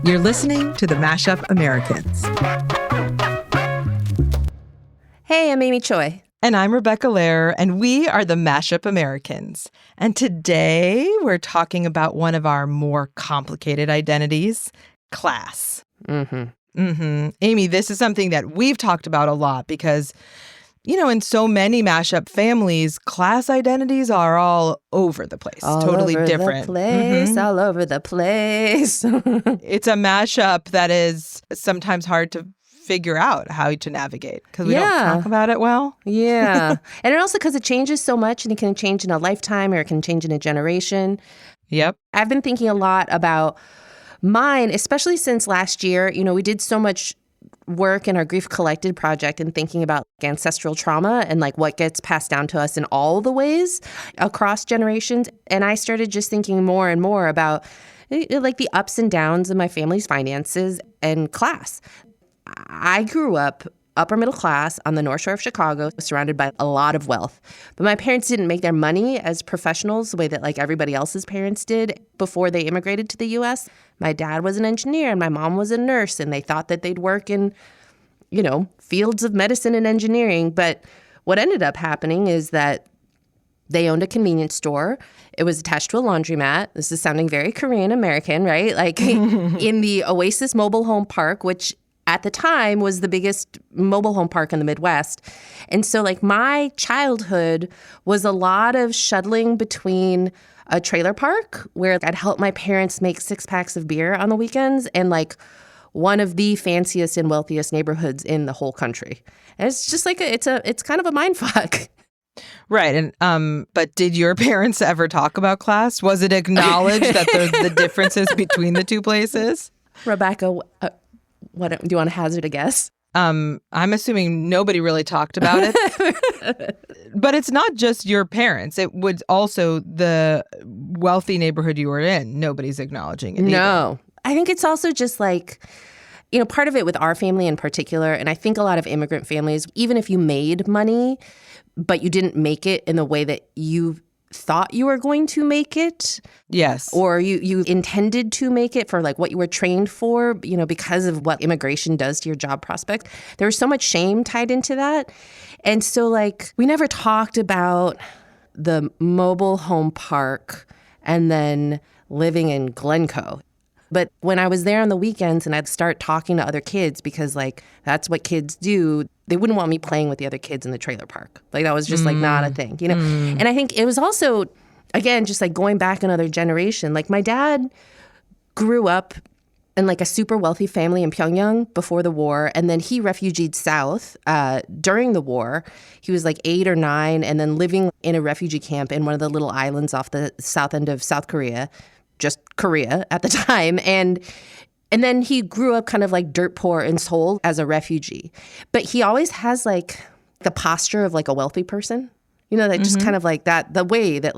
You're listening to the Mashup Americans. Hey, I'm Amy Choi. And I'm Rebecca Lair, and we are the Mashup Americans. And today we're talking about one of our more complicated identities, class. Amy, this is something that we've talked about a lot because, in so many mashup families, class identities are all over the place. Totally different. All over the place. It's a mashup that is sometimes hard to figure out how to navigate because we don't talk about it well. Yeah. And also because it changes so much, and it can change in a lifetime or it can change in a generation. Yep. I've been thinking a lot about mine, especially since last year. We did so much work in our Grief Collected project and thinking about ancestral trauma and what gets passed down to us in all the ways across generations. And I started just thinking more and more about the ups and downs of my family's finances and class. I grew up upper middle class on the North Shore of Chicago, surrounded by a lot of wealth. But my parents didn't make their money as professionals the way that everybody else's parents did before they immigrated to the U.S. My dad was an engineer and my mom was a nurse, and they thought that they'd work in, fields of medicine and engineering. But what ended up happening is that they owned a convenience store. It was attached to a laundromat. This is sounding very Korean American, right? In the Oasis Mobile Home Park, which at the time was the biggest mobile home park in the Midwest. And so my childhood was a lot of shuttling between a trailer park where I'd help my parents make 6-packs of beer on the weekends and one of the fanciest and wealthiest neighborhoods in the whole country. And it's just it's kind of a mindfuck. Right. And but did your parents ever talk about class? Was it acknowledged that there's the differences between the two places? Rebecca, what do you want to hazard a guess? I'm assuming nobody really talked about it. But it's not just your parents. It was also the wealthy neighborhood you were in. Nobody's acknowledging it. No. I think it's also just part of it with our family in particular, and I think a lot of immigrant families, even if you made money, but you didn't make it in the way that you thought you were going to make it. Yes. Or you intended to make it for what you were trained for, because of what immigration does to your job prospect. There was so much shame tied into that. And so we never talked about the mobile home park and then living in Glencoe. But when I was there on the weekends and I'd start talking to other kids, because that's what kids do, they wouldn't want me playing with the other kids in the trailer park. That was just not a thing, And I think it was also, again, just going back another generation. My dad grew up in a super wealthy family in Pyongyang before the war, and then he refugeed south during the war. He was 8 or 9, and then living in a refugee camp in one of the little islands off the south end of South Korea. Just Korea at the time. And then he grew up kind of dirt poor in Seoul as a refugee. But he always has the posture of a wealthy person. Just kind of that, the way that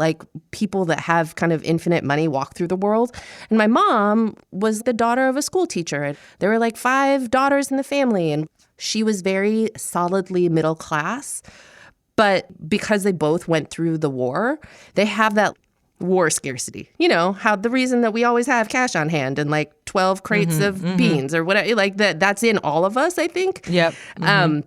people that have kind of infinite money walk through the world. And my mom was the daughter of a school teacher. And there were 5 daughters in the family. And she was very solidly middle class. But because they both went through the war, they have that war scarcity. How the reason that we always have cash on hand and 12 crates of beans or whatever, that's in all of us, I think. Yep. And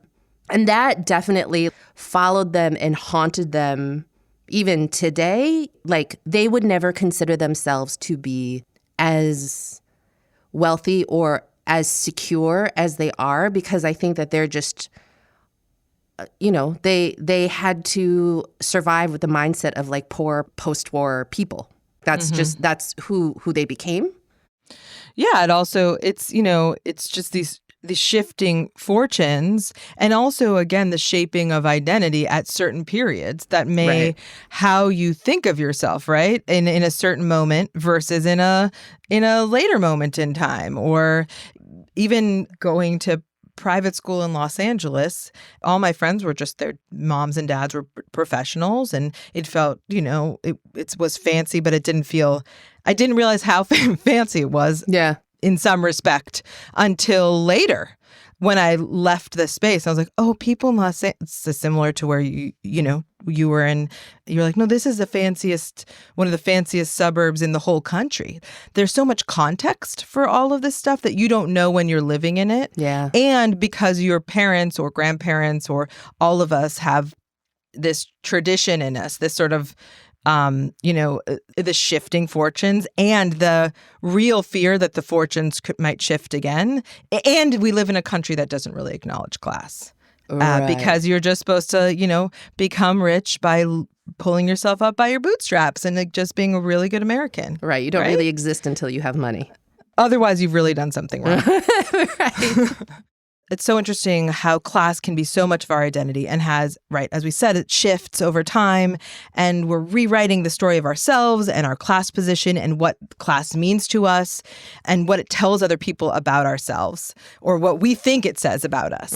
that definitely followed them and haunted them even today. They would never consider themselves to be as wealthy or as secure as they are, because I think that they're just they had to survive with the mindset of poor post-war people. That's that's who they became. Yeah, it also it's just these shifting fortunes, and also again the shaping of identity at certain periods that may how you think of yourself, right? In a certain moment versus in a later moment in time, or even going to private school in Los Angeles. All my friends were just, their moms and dads were professionals, and it felt, it was fancy, but it didn't feel, I didn't realize how fancy it was. Yeah. In some respect until later, when I left the space, I was like, oh, people in Los Angeles is similar to where you were in. You're like, no, this is one of the fanciest suburbs in the whole country. There's so much context for all of this stuff that you don't know when you're living in it. Yeah. And because your parents or grandparents or all of us have this tradition in us, this sort of the shifting fortunes and the real fear that the fortunes might shift again. And we live in a country that doesn't really acknowledge class. Right. Because you're just supposed to, become rich by pulling yourself up by your bootstraps and just being a really good American. Right. You don't really exist until you have money. Otherwise, you've really done something wrong. Right. It's so interesting how class can be so much of our identity and has, right, as we said, it shifts over time, and we're rewriting the story of ourselves and our class position and what class means to us and what it tells other people about ourselves or what we think it says about us.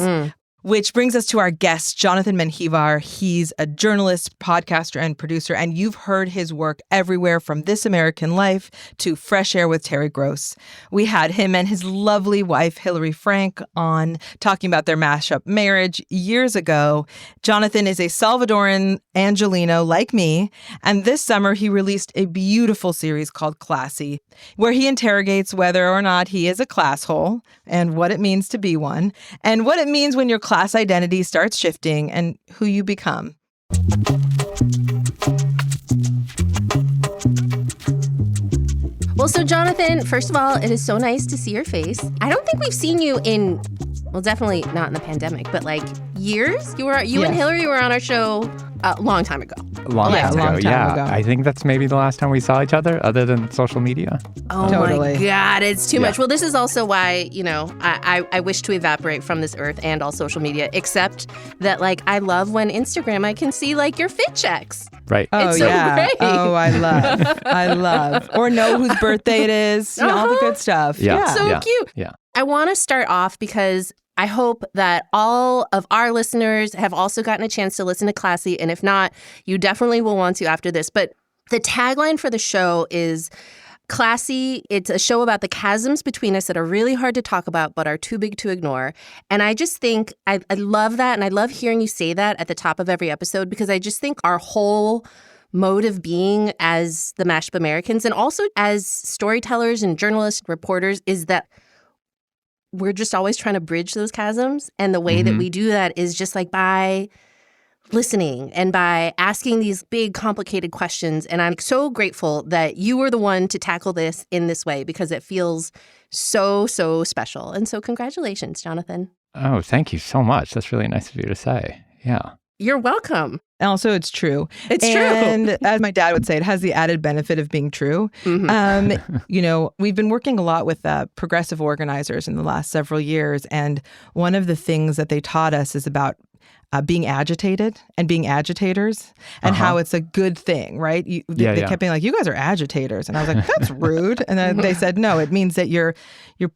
Which brings us to our guest, Jonathan Menjivar. He's a journalist, podcaster, and producer, and you've heard his work everywhere from This American Life to Fresh Air with Terry Gross. We had him and his lovely wife, Hillary Frank, on talking about their mashup marriage years ago. Jonathan is a Salvadoran Angelino like me, and this summer he released a beautiful series called Classy, where he interrogates whether or not he is a classhole and what it means to be one, and what it means when your class identity starts shifting and who you become. Well, so Jonathan, first of all, it is so nice to see your face. I don't think we've seen you in, well, definitely not in the pandemic, but like years. You and Hillary were on our show a long time ago. A long time ago. I think that's maybe the last time we saw each other than social media. Oh Totally. My God, it's too much. Well, this is also why, I wish to evaporate from this earth and all social media, except that, like, I love when Instagram, I can see, like, your fit checks. Right. Oh, it's so great. Oh, I love. Or know whose birthday it is. All the good stuff. Yeah. So cute. Yeah. I want to start off because I hope that all of our listeners have also gotten a chance to listen to Classy. And if not, you definitely will want to after this. But the tagline for the show is Classy. It's a show about the chasms between us that are really hard to talk about, but are too big to ignore. And I just think I love that. And I love hearing you say that at the top of every episode, because I just think our whole mode of being as the Mashup Americans and also as storytellers and journalists, reporters, is that we're just always trying to bridge those chasms. And the way that we do that is just like by listening and by asking these big, complicated questions. And I'm so grateful that you were the one to tackle this in this way, because it feels so, so special. And so congratulations, Jonathan. Oh, thank you so much. That's really nice of you to say. Yeah. You're welcome. And also, it's true. It's true. And as my dad would say, it has the added benefit of being true. We've been working a lot with progressive organizers in the last several years. And one of the things that they taught us is about being agitated and being agitators and how it's a good thing, right? They kept being like, you guys are agitators. And I was like, that's rude. And then they said, no, it means that you're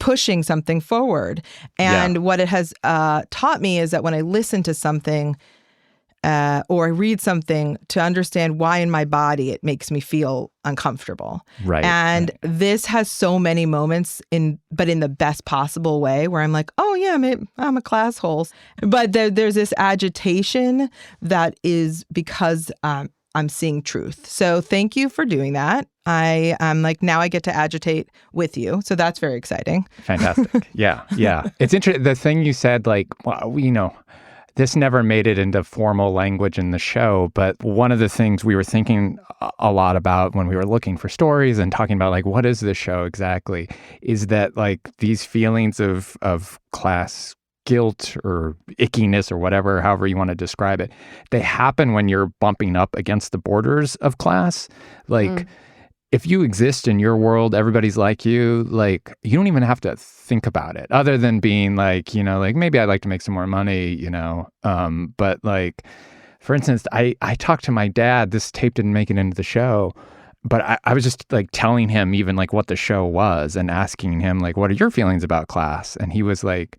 pushing something forward. And what it has taught me is that when I listen to something or I read something, to understand why in my body it makes me feel uncomfortable. Right. And this has so many moments but in the best possible way, where I'm like, oh yeah, I'm a classhole. But there's this agitation that is because I'm seeing truth. So thank you for doing that. I'm like, now I get to agitate with you. So that's very exciting. Fantastic. Yeah. It's interesting. The thing you said, like, well, this never made it into formal language in the show, but one of the things we were thinking a lot about when we were looking for stories and talking about, like, what is this show exactly, is that, like, these feelings of class guilt or ickiness or whatever, however you want to describe it, they happen when you're bumping up against the borders of class. Like, if you exist in your world, everybody's like you, like, you don't even have to think about it other than being like, like, maybe I'd like to make some more money, but like, for instance, I talked to my dad, this tape didn't make it into the show, but I was just like telling him even like what the show was and asking him like, what are your feelings about class? And he was like,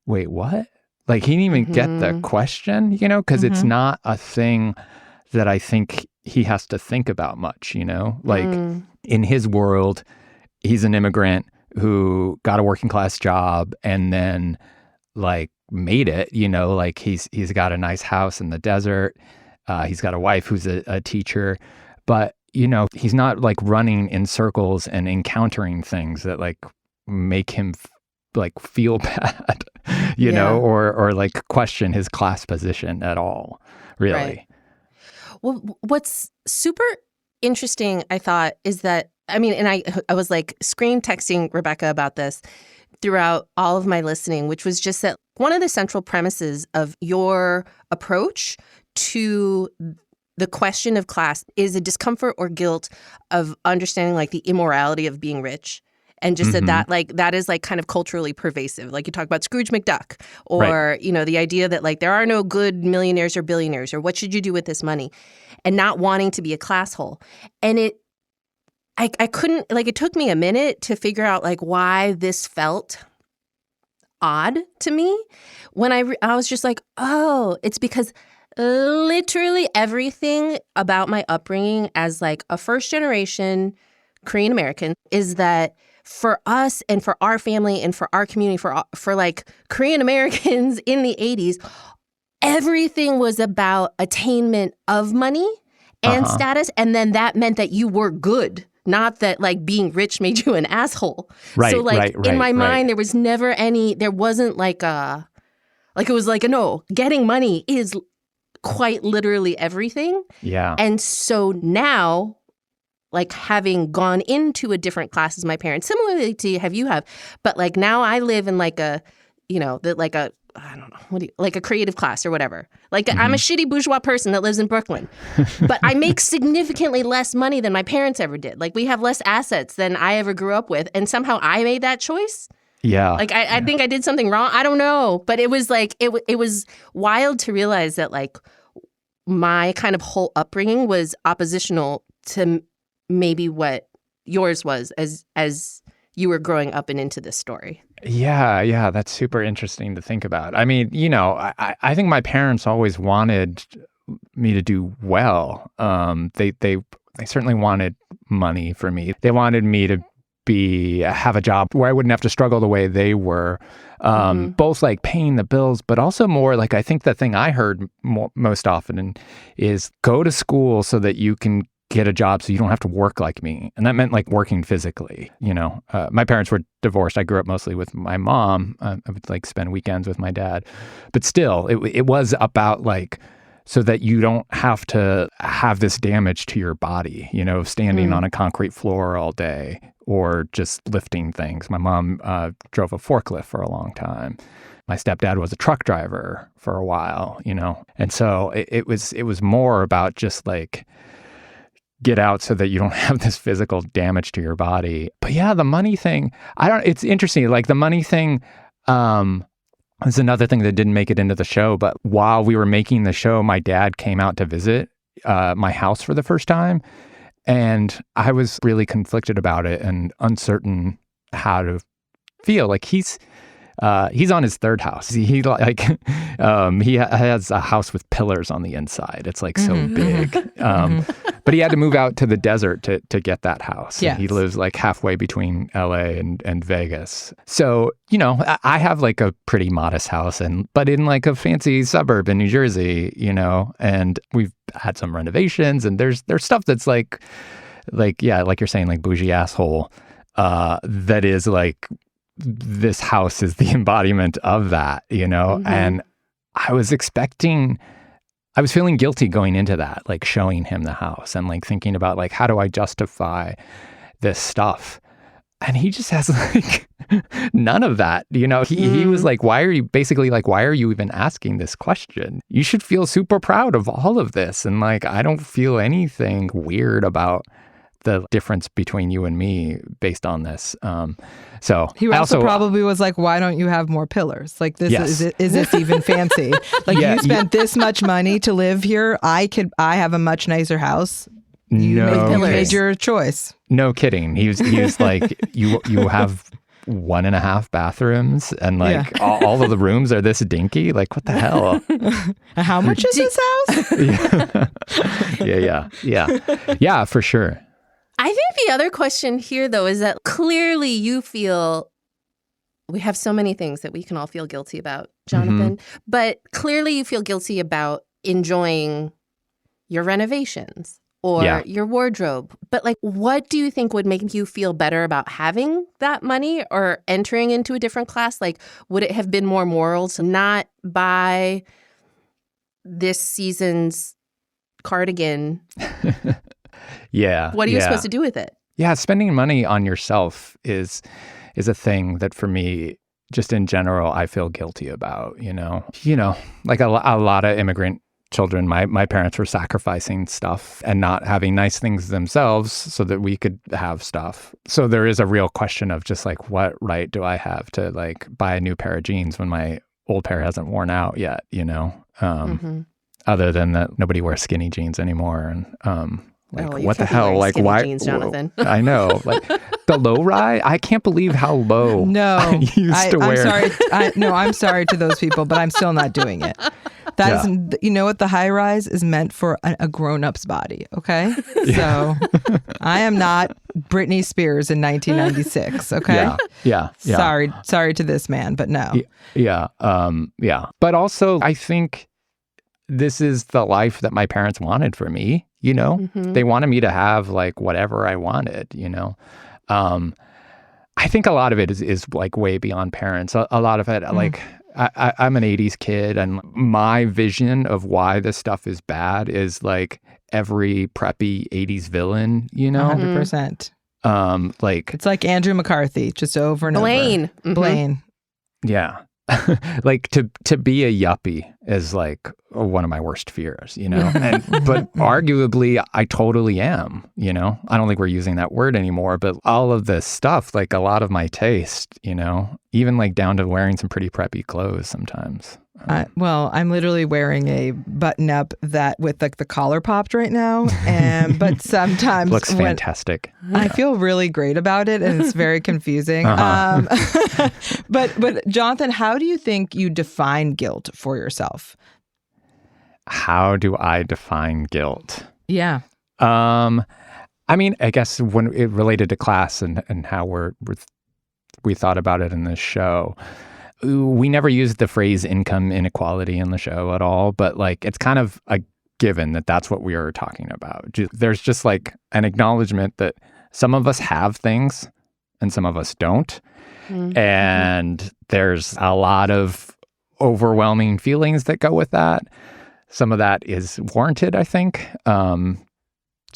wait, what? Like, he didn't even get the question, because it's not a thing that I think he has to think about much, like in his world, he's an immigrant who got a working class job and then like made it, like he's got a nice house in the desert. He's got a wife who's a teacher, but he's not like running in circles and encountering things that like make him like feel bad, or like question his class position at all, really. Right. Well, what's super interesting, I thought, is that, and I was like screen texting Rebecca about this throughout all of my listening, which was just that one of the central premises of your approach to the question of class is a discomfort or guilt of understanding like the immorality of being rich. And just that is like kind of culturally pervasive. Like you talk about Scrooge McDuck or, the idea that like there are no good millionaires or billionaires or what should you do with this money and not wanting to be a class hole. And I couldn't, like it took me a minute to figure out like why this felt odd to me when I was just like, oh, it's because literally everything about my upbringing as like a first generation Korean American is that for us and for our family and for our community, for like Korean Americans in the 80s, everything was about attainment of money and status. And then that meant that you were good, not that like being rich made you an asshole. Right, so like right, in my mind, right. there wasn't like it was like, no, getting money is quite literally everything. Yeah. And so now, like having gone into a different class as my parents, similarly to but like now I live in like a, I don't know, like a creative class or whatever. Like I'm a shitty bourgeois person that lives in Brooklyn, but I make significantly less money than my parents ever did. Like we have less assets than I ever grew up with. And somehow I made that choice. Yeah. Like I think I did something wrong. I don't know. But it was like, it was wild to realize that like my kind of whole upbringing was oppositional to maybe what yours was as you were growing up and into this story. Yeah, that's super interesting to think about. I mean, I think my parents always wanted me to do well. They certainly wanted money for me. They wanted me to have a job where I wouldn't have to struggle the way they were, both like paying the bills, but also more like I think the thing I heard most often is go to school so that you can get a job so you don't have to work like me. And that meant like working physically, my parents were divorced. I grew up mostly with my mom. I would like spend weekends with my dad, but still it was about like, so that you don't have to have this damage to your body, standing on a concrete floor all day or just lifting things. My mom drove a forklift for a long time. My stepdad was a truck driver for a while, and so it was more about just like, get out so that you don't have this physical damage to your body. But yeah, the money thing, it's interesting. Like the money thing is another thing that didn't make it into the show. But while we were making the show, my dad came out to visit my house for the first time. And I was really conflicted about it and uncertain how to feel. Like he's on his third house. He has a house with pillars on the inside. It's like so big. But he had to move out to the desert to get that house. Yes. He lives like halfway between LA and Vegas. So, I have like a pretty modest house but in like a fancy suburb in New Jersey, and we've had some renovations and there's stuff that's like you're saying, like bougie asshole, that is like, this house is the embodiment of that, and I was feeling guilty going into that, like showing him the house and like thinking about like, how do I justify this stuff? And he just has like none of that, he was like, why are you even asking this question? You should feel super proud of all of this. And like, I don't feel anything weird about the difference between you and me based on this. So he also probably was like, why don't you have more pillars? Like this, yes. is this even fancy? Like you spent this much money to live here. I have a much nicer house. You made your choice. No kidding. He was like, you have 1.5 bathrooms and like all of the rooms are this dinky. Like, what the hell? How much is this house? Yeah, for sure. I think the other question here, though, is that clearly you feel We have so many things that we can all feel guilty about, Jonathan. But clearly you feel guilty about enjoying your renovations or your wardrobe. But like, what do you think would make you feel better about having that money or entering into a different class? Like, would it have been more moral to not buy this season's cardigan? Yeah. What are you supposed to do with it? Yeah, spending money on yourself is a thing that for me, just in general, I feel guilty about, like a lot of immigrant children, my parents were sacrificing stuff and not having nice things themselves so that we could have stuff. So there is a real question of just like, what right do I have to like buy a new pair of jeans when my old pair hasn't worn out yet, other than that nobody wears skinny jeans anymore. And what the hell? Like, why? Jeans, Jonathan. I know. Like the low rise. I can't believe how low. No, I used to wear. I'm sorry. I'm sorry to those people, but I'm still not doing it. That is, you know what? The high rise is meant for a grown-up's body. Okay, so I am not Britney Spears in 1996. Okay. Yeah. Sorry to this man, but no. Yeah. But also, I think this is the life that my parents wanted for me. They wanted me to have like whatever I wanted, I think a lot of it is like way beyond parents. A lot of it, like I'm an 80s kid, and my vision of why this stuff is bad is like every preppy 80s villain, 100%. Like it's like Andrew McCarthy, just over and Blaine. over. Blaine. Yeah. Like to be a yuppie is like one of my worst fears, but arguably I totally am, I don't think we're using that word anymore, but all of this stuff, like a lot of my taste, even like down to wearing some pretty preppy clothes sometimes. I'm literally wearing a button up that with like the collar popped right now, but sometimes looks fantastic. I feel really great about it, and it's very confusing. But Jonathan, how do you think you define guilt for yourself? How do I define guilt? Yeah. I mean, I guess when it related to class and how we thought about it in this show. We never used the phrase income inequality in the show at all, but like it's kind of a given that that's what we are talking about. There's just like an acknowledgement that some of us have things and some of us don't. And there's a lot of overwhelming feelings that go with that. Some of that is warranted, I think. Some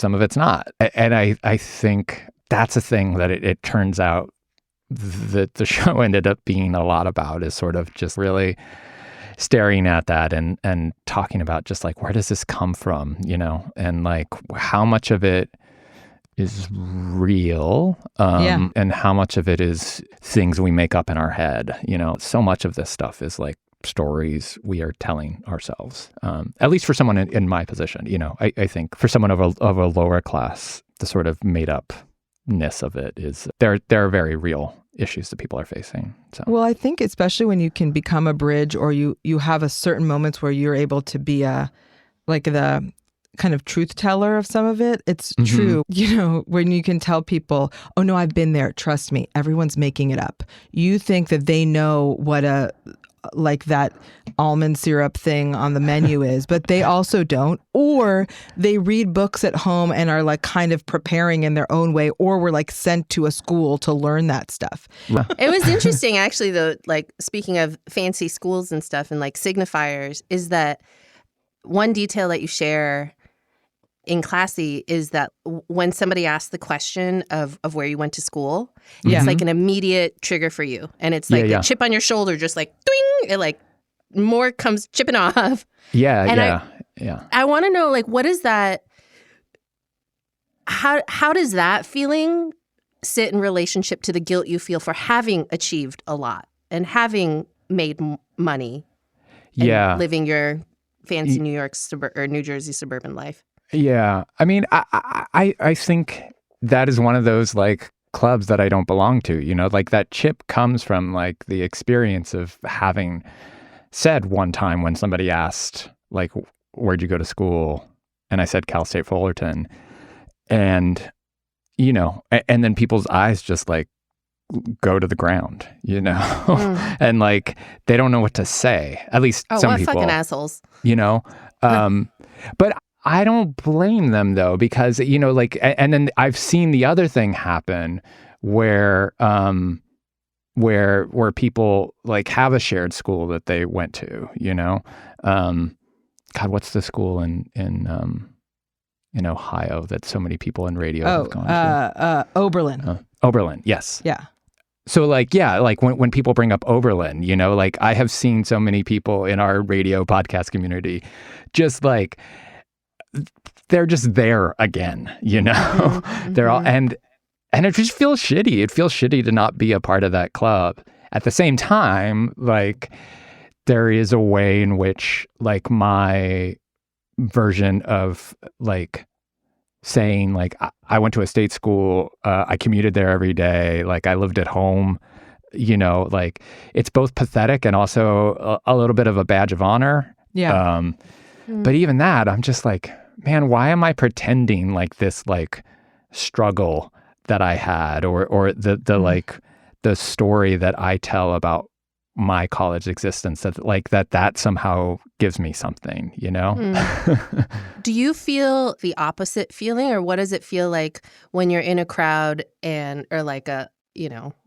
of it's not. And I think that's a thing that it turns out that the show ended up being a lot about, is sort of just really staring at that and talking about just like, where does this come from, and like how much of it is real and how much of it is things we make up in our head. So much of this stuff is like stories we are telling ourselves, at least for someone in my position. I think for someone of a lower class, the sort of made upness of it is there are very real issues that people are facing. So well, I think especially when you can become a bridge, or you have a certain moments where you're able to be the kind of truth teller of some of it. It's true, when you can tell people, oh no, I've been there, trust me, everyone's making it up. You think that they know what like that almond syrup thing on the menu is, but they also don't. Or they read books at home and are like kind of preparing in their own way, or were like sent to a school to learn that stuff. It was interesting actually, though, like speaking of fancy schools and stuff and like signifiers, is that one detail that you share in Classy is that when somebody asks the question of where you went to school, it's like an immediate trigger for you. And it's like a chip on your shoulder, just like, doing, it like more comes chipping off. I want to know, like, what is that? How does that feeling sit in relationship to the guilt you feel for having achieved a lot and having made money and living your fancy New York or New Jersey suburban life? Yeah. I mean, I think that is one of those like clubs that I don't belong to, like that chip comes from like the experience of having said one time when somebody asked like, where'd you go to school? And I said, Cal State Fullerton. And, and then people's eyes just like go to the ground, and like they don't know what to say. At least some what people, fucking assholes, But I don't blame them though, because like, and then I've seen the other thing happen where people like have a shared school that they went to. God, what's the school in Ohio that so many people in radio have gone to? Oberlin. Oberlin, yes. Yeah. So like, yeah, like when people bring up Oberlin, like I have seen so many people in our radio podcast community just like, they're just there again, Mm-hmm. They're all, and it just feels shitty. It feels shitty to not be a part of that club. At the same time, like there is a way in which like my version of like saying like I went to a state school, I commuted there every day, like I lived at home, like it's both pathetic and also a little bit of a badge of honor. Yeah. But even that, I'm just like, man, why am I pretending like this like struggle that I had or the like the story that I tell about my college existence that somehow gives me something, Do you feel the opposite feeling, or what does it feel like when you're in a crowd or like a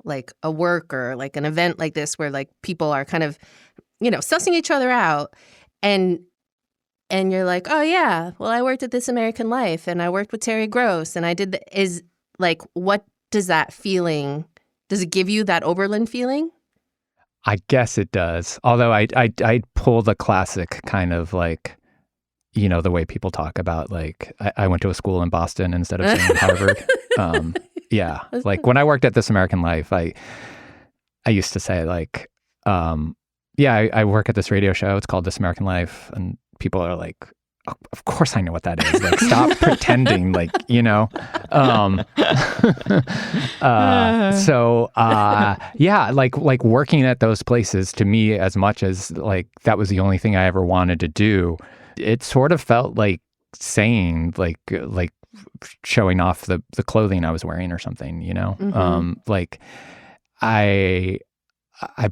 like a work or like an event like this where like people are kind of sussing each other out and you're like, oh yeah, well I worked at This American Life and I worked with Terry Gross and I did is like, what does that feeling, does it give you that Oberlin feeling? I guess it does. Although I pull the classic kind of like, the way people talk about like, I went to a school in Boston instead of saying Harvard. Yeah. Like when I worked at This American Life, I used to say like, I work at this radio show. It's called This American Life. And people are like, of course I know what that is. Like, stop pretending, like, yeah, like working at those places to me, as much as like that was the only thing I ever wanted to do, it sort of felt like saying like showing off the clothing I was wearing or something, Mm-hmm. Like I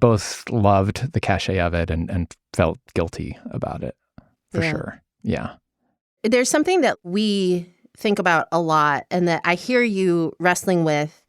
both loved the cachet of it and felt guilty about it for sure. Yeah. There's something that we think about a lot and that I hear you wrestling with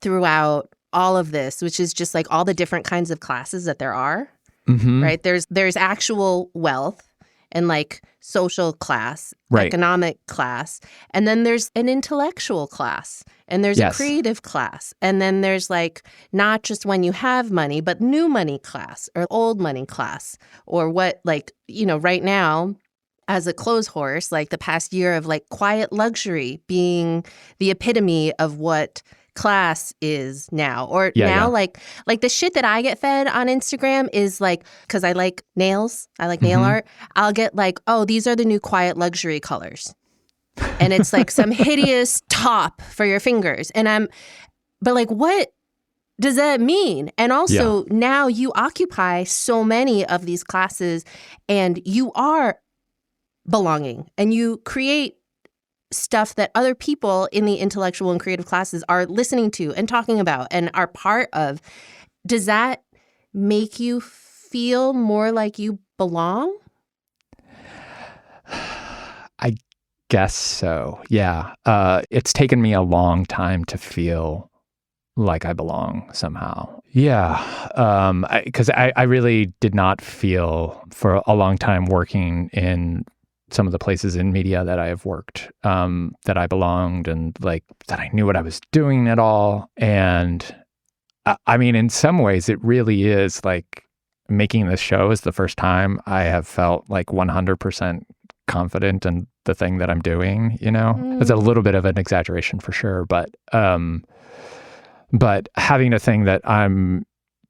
throughout all of this, which is just like all the different kinds of classes that there are, right? There's actual wealth and like social class, economic class, and then there's an intellectual class, and there's a creative class, and then there's like not just when you have money, but new money class or old money class, or what like, right now, as a clothes horse, like the past year of like quiet luxury being the epitome of what class is now. Or like the shit that I get fed on Instagram is like, because I like nails, I like nail art, I'll get like, oh, these are the new quiet luxury colors. And it's like some hideous top for your fingers. But like, what does that mean? And also now you occupy so many of these classes and you are belonging and you create stuff that other people in the intellectual and creative classes are listening to and talking about and are part of. Does that make you feel more like you belong? I guess so. Yeah. It's taken me a long time to feel like I belong somehow. Yeah. Because I really did not feel for a long time working in some of the places in media that I have worked, that I belonged and like that I knew what I was doing at all. And I mean, in some ways it really is like making this show is the first time I have felt like 100% confident in the thing that I'm doing, It's a little bit of an exaggeration for sure, but having a thing that I'm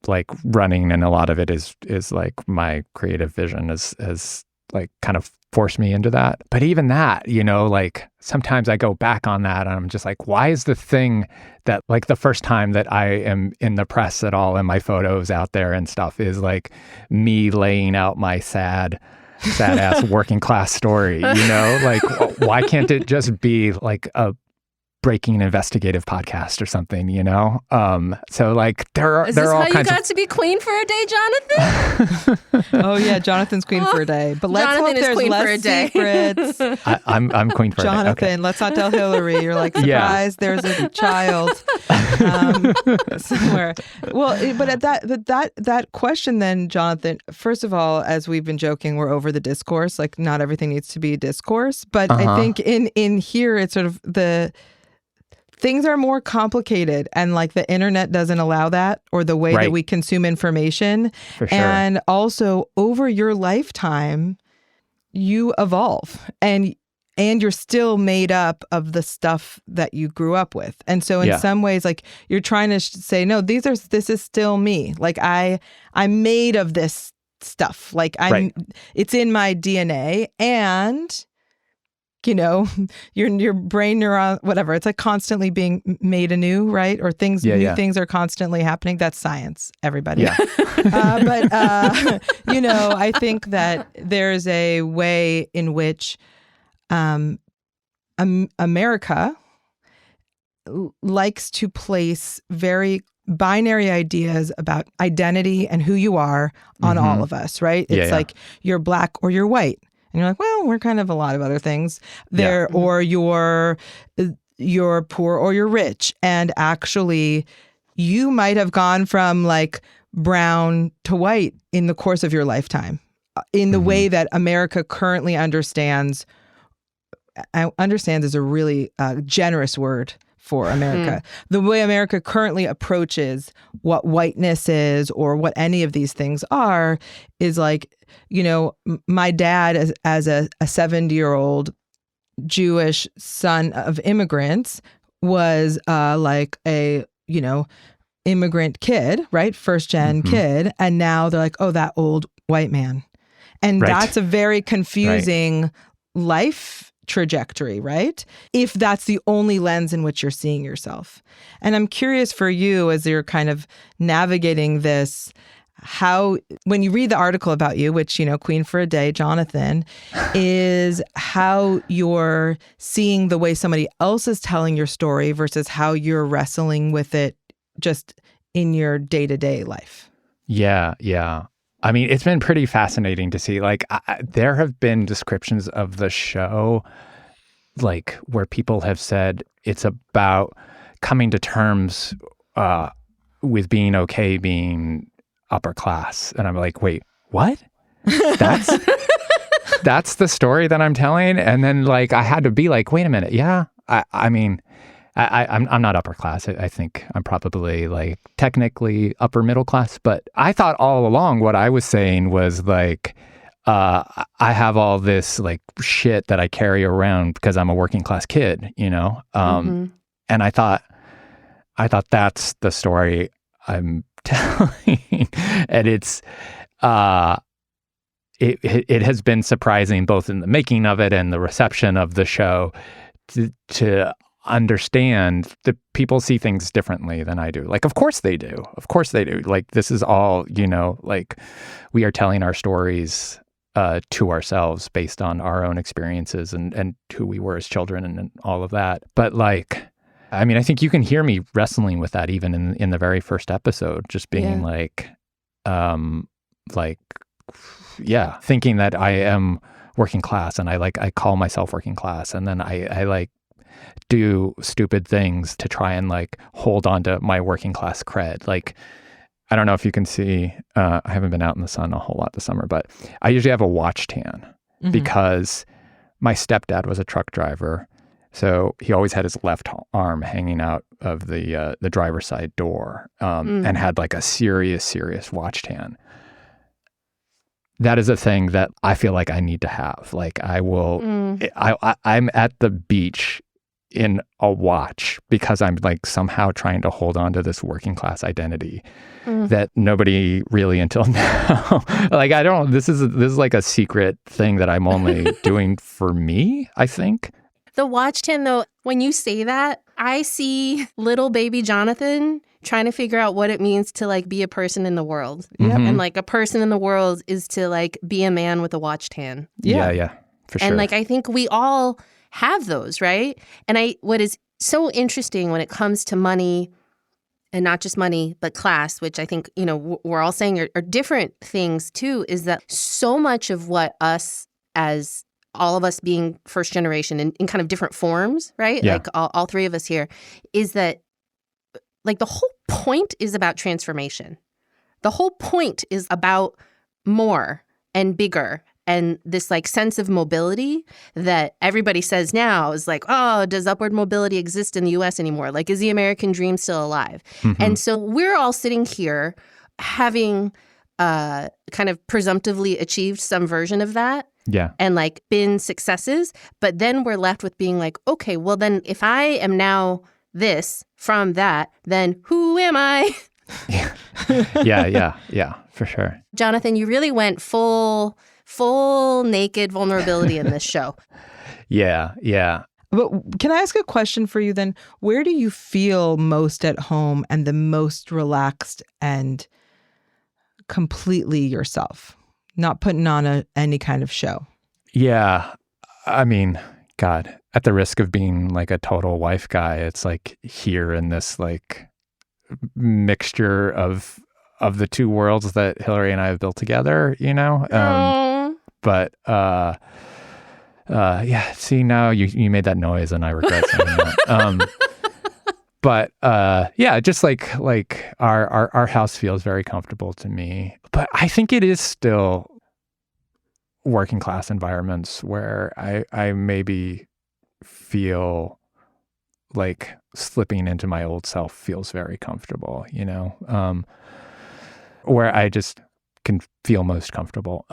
like running and a lot of it is like my creative vision is like kind of forced me into that. But even that, like sometimes I go back on that and I'm just like, why is the thing that like the first time that I am in the press at all and my photos out there and stuff is like me laying out my sad ass working class story, like why can't it just be like a breaking investigative podcast or something, you know? So like there are Is this all how you kinds got to be queen for a day, Jonathan? Oh yeah, Jonathan's queen for a day. But let's Jonathan hope is there's queen for a less day. secrets. I'm queen for Jonathan, a day. Okay. let's not tell Hillary. You're like, surprise, there's a child somewhere. Well, but at that question then, Jonathan, first of all, as we've been joking, we're over the discourse. Like not everything needs to be discourse. But I think in here, it's sort of the things are more complicated, and like the internet doesn't allow that, or the way that we consume information. For sure. And also over your lifetime, you evolve and you're still made up of the stuff that you grew up with. And so in some ways, like you're trying to say, no, this is still me. Like I'm made of this stuff. Like it's in my DNA, and you know, your brain neuron, whatever. It's like constantly being made anew, right? Or new things are constantly happening. That's science, everybody. Yeah. But you know, I think that there's a way in which America likes to place very binary ideas about identity and who you are on all of us, right? It's like you're black or you're white. And you're like, well, we're kind of a lot of other things there, or you're poor or you're rich. And actually, you might have gone from like brown to white in the course of your lifetime, in the way that America currently understands. Understands is a really generous word for America. The way America currently approaches what whiteness is, or what any of these things are, is like, you know, my dad as a 70-year-old Jewish son of immigrants was like a, you know, immigrant kid, right? First gen kid. And now they're like, oh, that old white man. And that's a very confusing life trajectory, right? If that's the only lens in which you're seeing yourself. And I'm curious for you, as you're kind of navigating this, how, when you read the article about you, which, you know, Queen for a Day, Jonathan, is how you're seeing the way somebody else is telling your story versus how you're wrestling with it just in your day-to-day life. Yeah. I mean, it's been pretty fascinating to see, like, there have been descriptions of the show, like, where people have said it's about coming to terms with being okay being upper class. And I'm like, wait, what? That's the story that I'm telling? And then, like, I had to be like, wait a minute. Yeah, I mean, I'm not upper class. I think I'm probably like technically upper middle class. But I thought all along what I was saying was like, I have all this like shit that I carry around because I'm a working class kid, you know? And I thought that's the story I'm telling. And it's, it has been surprising both in the making of it and the reception of the show to understand that people see things differently than I do. Like, of course they do. Of course they do. Like, this is all, you know, like we are telling our stories to ourselves based on our own experiences and who we were as children and all of that. But like, I mean, I think you can hear me wrestling with that even in the very first episode, just being thinking that I am working class and I call myself working class. And then I like do stupid things to try and like hold on to my working class cred. Like, I don't know if you can see, I haven't been out in the sun a whole lot this summer, but I usually have a watch tan because my stepdad was a truck driver. So he always had his left arm hanging out of the driver's side door and had like a serious watch tan. That is a thing that I feel like I need to have. Like I will, I'm at the beach in a watch because I'm like somehow trying to hold on to this working class identity that nobody really until now, like this is like a secret thing that I'm only doing for me, I think. The watch tan though, when you say that, I see little baby Jonathan trying to figure out what it means to like be a person in the world. And like a person in the world is to like be a man with a watch tan. Yeah, for sure. And like, I think we all have those, right? And what is so interesting when it comes to money, and not just money, but class, which I think, we're all saying are different things too, is that so much of what us, as all of us being first generation in kind of different forms, right? Yeah. Like all three of us here, is that like the whole point is about transformation. The whole point is about more and bigger, and this like sense of mobility that everybody says now is like, oh, does upward mobility exist in the US anymore? Like, is the American dream still alive? Mm-hmm. And so we're all sitting here having kind of presumptively achieved some version of that. Yeah. And like been successes. But then we're left with being like, okay, well then if I am now this from that, then who am I? Yeah, for sure. Jonathan, you really went full naked vulnerability in this show. Yeah. But can I ask a question for you then? Where do you feel most at home and the most relaxed and completely yourself, not putting on any kind of show? Yeah. I mean, God, at the risk of being like a total wife guy, it's like here in this like mixture of the two worlds that Hillary and I have built together, But yeah, see, now you made that noise and I regret saying that. But yeah, just like our house feels very comfortable to me. But I think it is still working class environments where I maybe feel like slipping into my old self feels very comfortable, where I just can feel most comfortable.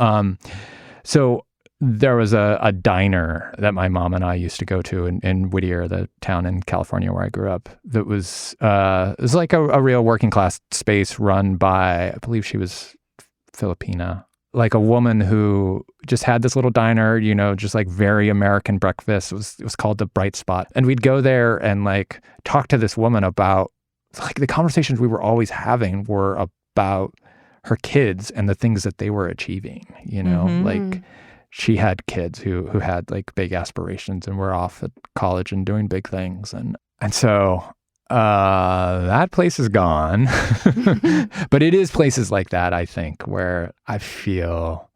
So there was a diner that my mom and I used to go to in Whittier, the town in California where I grew up, that was it was like a real working class space run by, I believe she was Filipina, like a woman who just had this little diner, just like very American breakfast. It was called the Bright Spot. And we'd go there and like talk to this woman about, like, the conversations we were always having were about her kids and the things that they were achieving, like she had kids who had like big aspirations and were off at college and doing big things. And so that place is gone. But it is places like that, I think, where I feel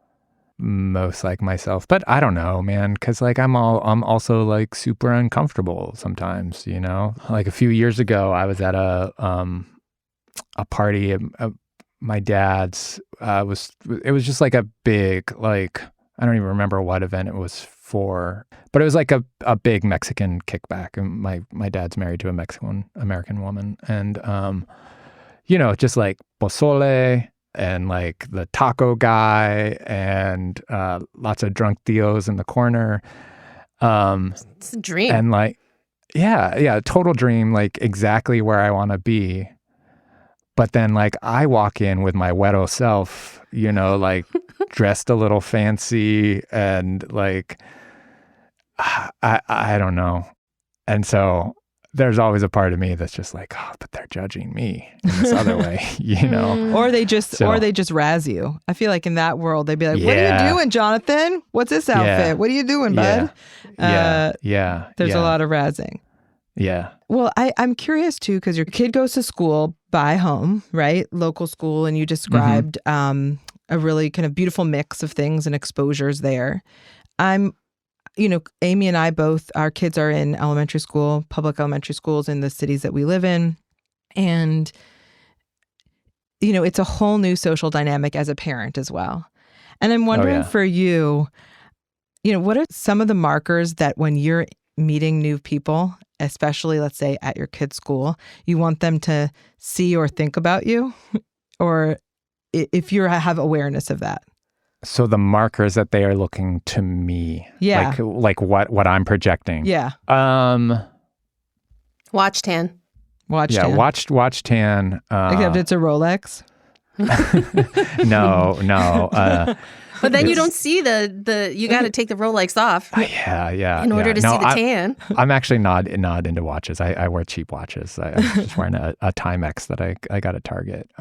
most like myself. But I don't know, man, because like I'm also like super uncomfortable sometimes, Like a few years ago, I was at a party. My dad's it was just like a big, like, I don't even remember what event it was for, but it was like a big Mexican kickback. And my dad's married to a Mexican-American woman. And, just like pozole and like the taco guy and lots of drunk tios in the corner. It's a dream. And like, yeah, total dream, like exactly where I want to be. But then like I walk in with my weirdo self, like dressed a little fancy and like, I don't know. And so there's always a part of me that's just like, oh, but they're judging me in this other way, Or they just razz you. I feel like in that world, they'd be like, what are you doing, Jonathan? What's this outfit? Yeah. What are you doing, bud? Yeah. There's a lot of razzing. Yeah. Well, I'm curious too, because your kid goes to school by home, right? Local school. And you described a really kind of beautiful mix of things and exposures there. Amy and I both, our kids are in elementary school, public elementary schools in the cities that we live in. And, it's a whole new social dynamic as a parent as well. And I'm wondering for you, what are some of the markers that when you're meeting new people, especially let's say at your kid's school, you want them to see or think about you? Or if you have awareness of that? So the markers that they are looking to me, yeah, like what I'm projecting, yeah. Watch tan. Watch tan. Except it's a Rolex. No. But then you don't see the you got to take the Rolex off. Yeah. In order to see the tan. I'm actually not into watches. I wear cheap watches. I'm just wearing a Timex that I got at Target.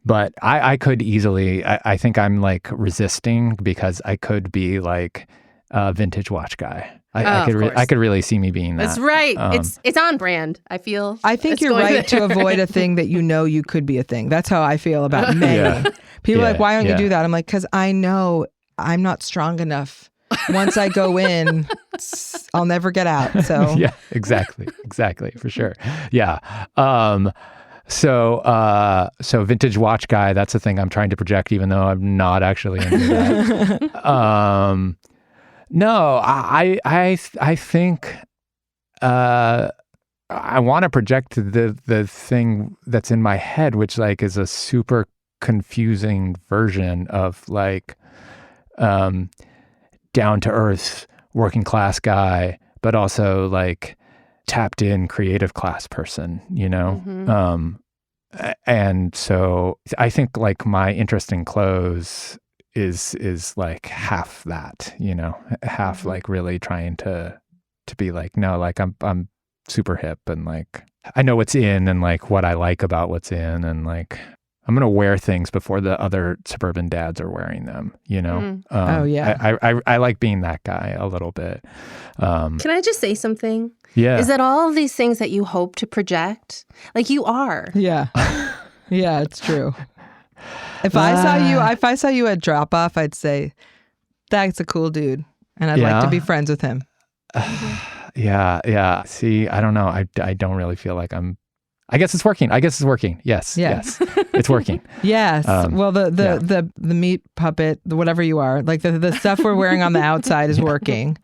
But I could easily, I think I'm like resisting because I could be like a vintage watch guy. I could really see me being that. That's right. It's on brand, I feel. I think you're right to avoid a thing that you could be a thing. That's how I feel about many. People are like, why don't you do that? I'm like, because I know I'm not strong enough. Once I go in, I'll never get out. So yeah, exactly, for sure. Yeah. So vintage watch guy, that's a thing I'm trying to project, even though I'm not actually into that. No, I think I want to project the thing that's in my head, which like is a super confusing version of like down to earth working class guy, but also like tapped in creative class person, you know? And so I think like my interest in clothes is like half that, you know, half like really trying to be like, no, like I'm super hip and like I know what's in and like what I like about what's in, and like I'm gonna wear things before the other suburban dads are wearing them, you know. Oh yeah, I like being that guy a little bit. Can I just say something? Yeah. Is that all of these things that you hope to project, like you are? Yeah, yeah, it's true. If I saw you at drop off, I'd say that's a cool dude, and I'd like to be friends with him. Yeah. See, I don't know. I don't really feel like I guess it's working. Yes. It's working. Yes. Well, the meat puppet, whatever you are, like the stuff we're wearing on the outside is working.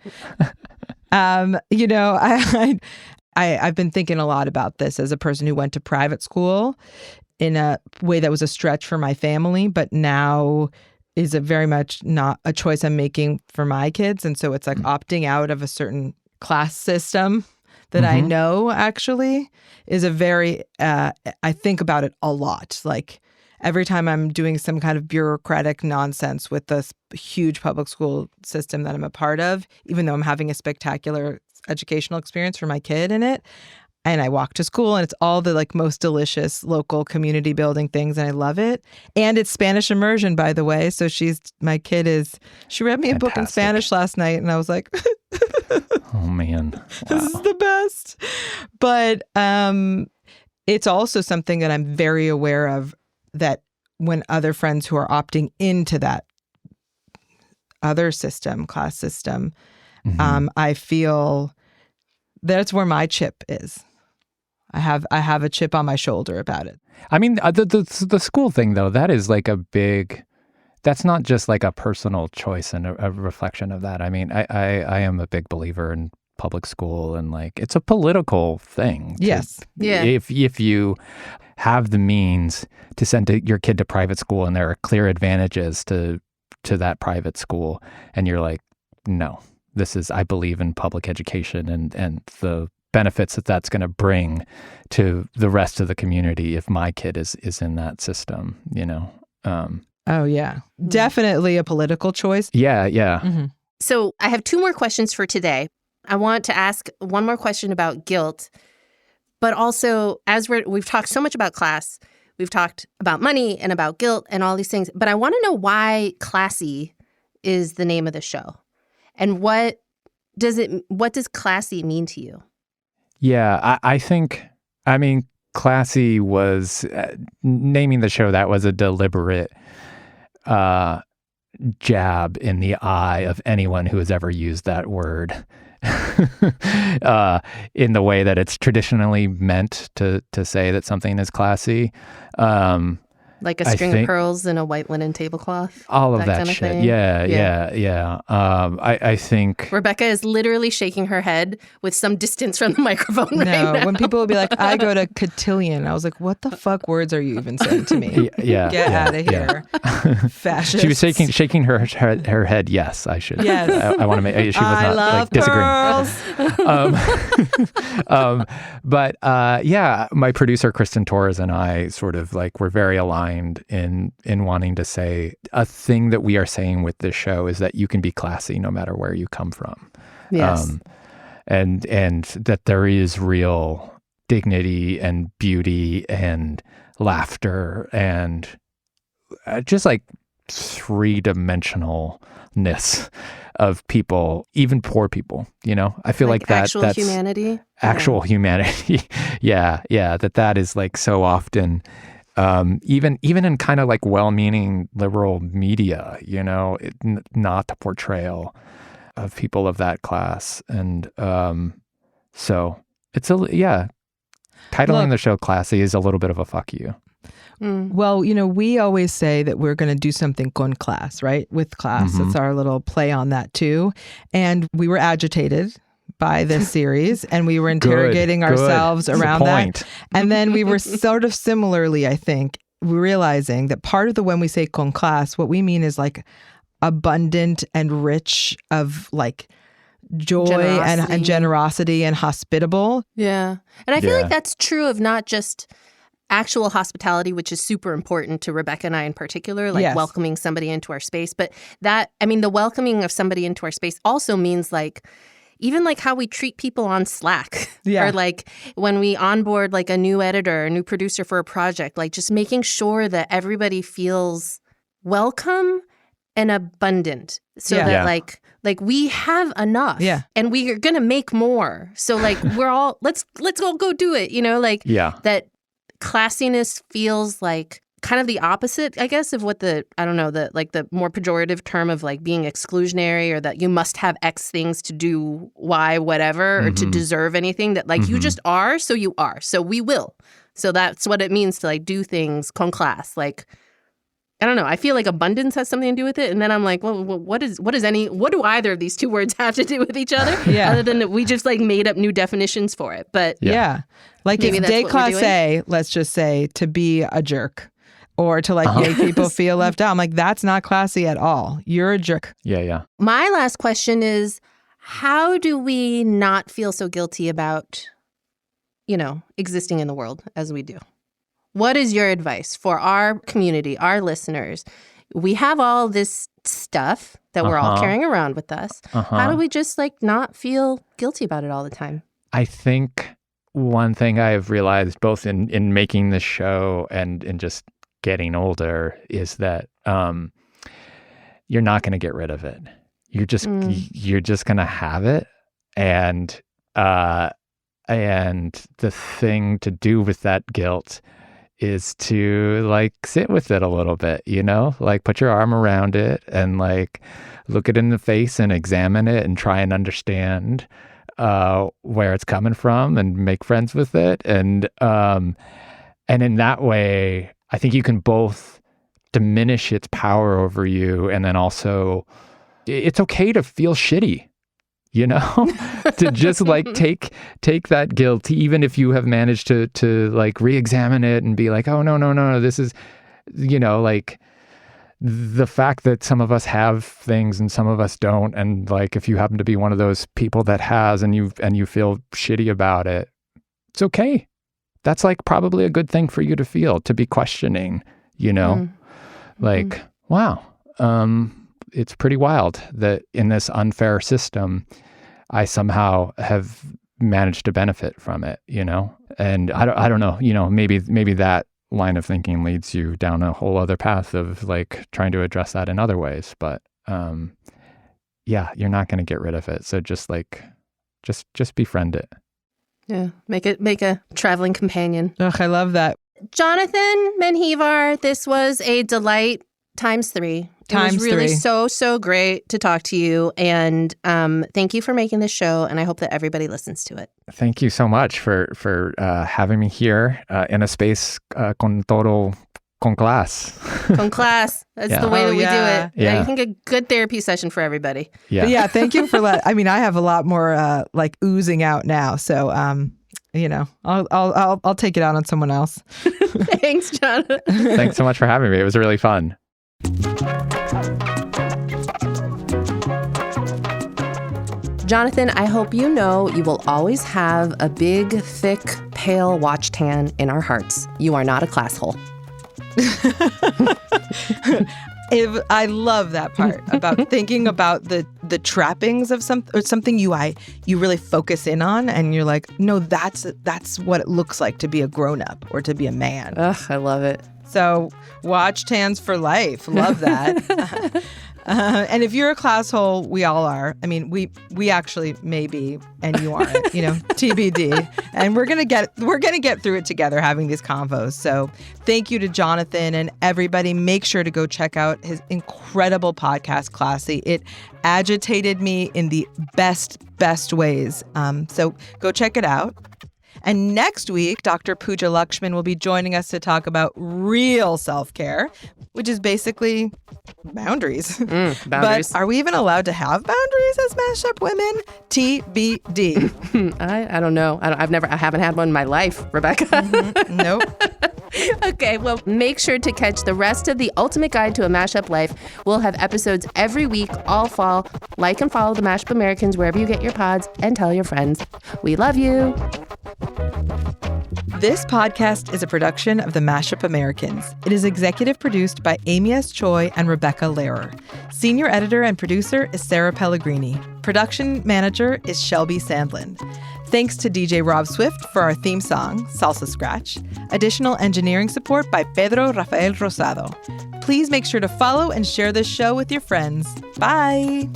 You know, I've been thinking a lot about this as a person who went to private school in a way that was a stretch for my family, but now is a very much not a choice I'm making for my kids. And so it's like opting out of a certain class system that I know actually is a very, I think about it a lot. Like every time I'm doing some kind of bureaucratic nonsense with this huge public school system that I'm a part of, even though I'm having a spectacular educational experience for my kid in it, and I walk to school and it's all the like most delicious local community building things and I love it. And it's Spanish immersion, by the way. So she read me a book in Spanish last night and I was like, oh man, wow. This is the best. But it's also something that I'm very aware of, that when other friends who are opting into that other system, class system, I feel that's where my chip is. I have a chip on my shoulder about it. I mean, the school thing though, that is like that's not just like a personal choice and a reflection of that. I mean, I am a big believer in public school, and like it's a political thing. Yes. Yeah. If you have the means to send your kid to private school and there are clear advantages to that private school, and you're like, no, I believe in public education and the benefits that's going to bring to the rest of the community if my kid is in that system, you know. Oh yeah, definitely a political choice. Yeah. So I have 2 more questions for today. I want to ask one more question about guilt, but also as we've talked so much about class, we've talked about money and about guilt and all these things, but I want to know why Classy is the name of the show, and what does classy mean to you? Yeah, I think, I mean, Classy was naming the show, that was a deliberate jab in the eye of anyone who has ever used that word in the way that it's traditionally meant to say that something is classy. Like a string of pearls and a white linen tablecloth. All of that kind of shit. thing. Yeah. I think Rebecca is literally shaking her head with some distance from the microphone right now. When people would be like, I go to cotillion, I was like, what the fuck words are you even saying to me? Get out of here. Fascist. She was shaking her head. Yes, I should. Yes. I want to make. She was I not love disagreeing. But yeah, my producer Kristen Torres and I sort of like were very aligned in wanting to say a thing that we are saying with this show is that you can be classy no matter where you come from. Yes. And that there is real dignity and beauty and laughter and just like three-dimensionalness of people, even poor people, you know? I feel like that's humanity. Actual humanity. Yeah. That is like so often, even in kind of like well-meaning liberal media, you know, not the portrayal of people of that class. And so it's titling the show Classy is a little bit of a fuck you. Well, you know, we always say that we're going to do something con class, right? With class. It's our little play on that too. And we were agitated by this series and we were interrogating ourselves around that. And then we were sort of similarly, I think, realizing that part of the when we say con class, what we mean is like abundant and rich of like joy and generosity and hospitable. Yeah. And I feel like that's true of not just actual hospitality, which is super important to Rebecca and I in particular, like welcoming somebody into our space. But that, I mean, the welcoming of somebody into our space also means like, even like how we treat people on Slack or like when we onboard like a new editor, a new producer for a project, like just making sure that everybody feels welcome and abundant so that like we have enough and we are going to make more. So like we're all, let's all go do it, you know, like that classiness feels like kind of the opposite, I guess, of what the more pejorative term of like being exclusionary or that you must have X things to do Y whatever or to deserve anything, that like you just are, so you are, so we will. So that's what it means to like do things con class. Like, I don't know. I feel like abundance has something to do with it. And then I'm like, well, what do either of these two words have to do with each other? Other than that we just like made up new definitions for it. But like it's déclassé, let's just say, to be a jerk or to like make people feel left out. I'm like, that's not classy at all. You're a jerk. Yeah. My last question is, how do we not feel so guilty about, you know, existing in the world as we do? What is your advice for our community, our listeners? We have all this stuff that we're all carrying around with us. How do we just like not feel guilty about it all the time? I think one thing I've realized both in making this show and in just getting older is that you're not going to get rid of it. You're just going to have it. And the thing to do with that guilt is to like sit with it a little bit, you know, like put your arm around it and like look it in the face and examine it and try and understand where it's coming from and make friends with it. And in that way, I think you can both diminish its power over you. And then also it's okay to feel shitty, you know, to just like take that guilt, even if you have managed to like re-examine it and be like, oh, no, this is, you know, like the fact that some of us have things and some of us don't. And like, if you happen to be one of those people that has, and you feel shitty about it, it's okay. That's like probably a good thing for you to feel, to be questioning, you know, like, wow, it's pretty wild that in this unfair system, I somehow have managed to benefit from it, you know? And I don't know, you know, maybe that line of thinking leads you down a whole other path of like trying to address that in other ways. But you're not going to get rid of it. So just like, just befriend it. Yeah. Make a traveling companion. Ugh, I love that. Jonathan Menjivar, this was a delight times 3. It was really so great to talk to you. And thank you for making this show. And I hope that everybody listens to it. Thank you so much for having me here in a space con class. Con class. That's the way that we do it. Yeah. I think a good therapy session for everybody. Yeah. But yeah. Thank you for I mean, I have a lot more like oozing out now. So, you know, I'll take it out on someone else. Thanks, Jonathan. Thanks so much for having me. It was really fun. Jonathan, I hope you know you will always have a big, thick, pale watch tan in our hearts. You are not a classhole. I love that part about thinking about the trappings of something you really focus in on, and you're like, no, that's what it looks like to be a grown up or to be a man. Ugh, I love it. So watch Tans for life. Love that. And if you're a classhole, we all are. I mean, we actually may be, and you aren't, TBD. And we're gonna get through it together having these convos. So thank you to Jonathan and everybody. Make sure to go check out his incredible podcast, Classy. It agitated me in the best ways. So go check it out. And next week, Dr. Pooja Lakshman will be joining us to talk about real self-care, which is basically boundaries. Boundaries. But are we even allowed to have boundaries as mashup women? TBD. I don't know. I haven't had one in my life, Rebecca. Nope. Okay, well, make sure to catch the rest of the Ultimate Guide to a Mashup Life. We'll have episodes every week, all fall. Like and follow the Mashup Americans wherever you get your pods, and tell your friends. We love you. This podcast is a production of the Mashup Americans. It is executive produced by Amy S. Choi and Rebecca Lehrer. Senior editor and producer is Sarah Pellegrini. Production manager is Shelby Sandlin. Thanks to DJ Rob Swift for our theme song, Salsa Scratch. Additional engineering support by Pedro Rafael Rosado. Please make sure to follow and share this show with your friends. Bye!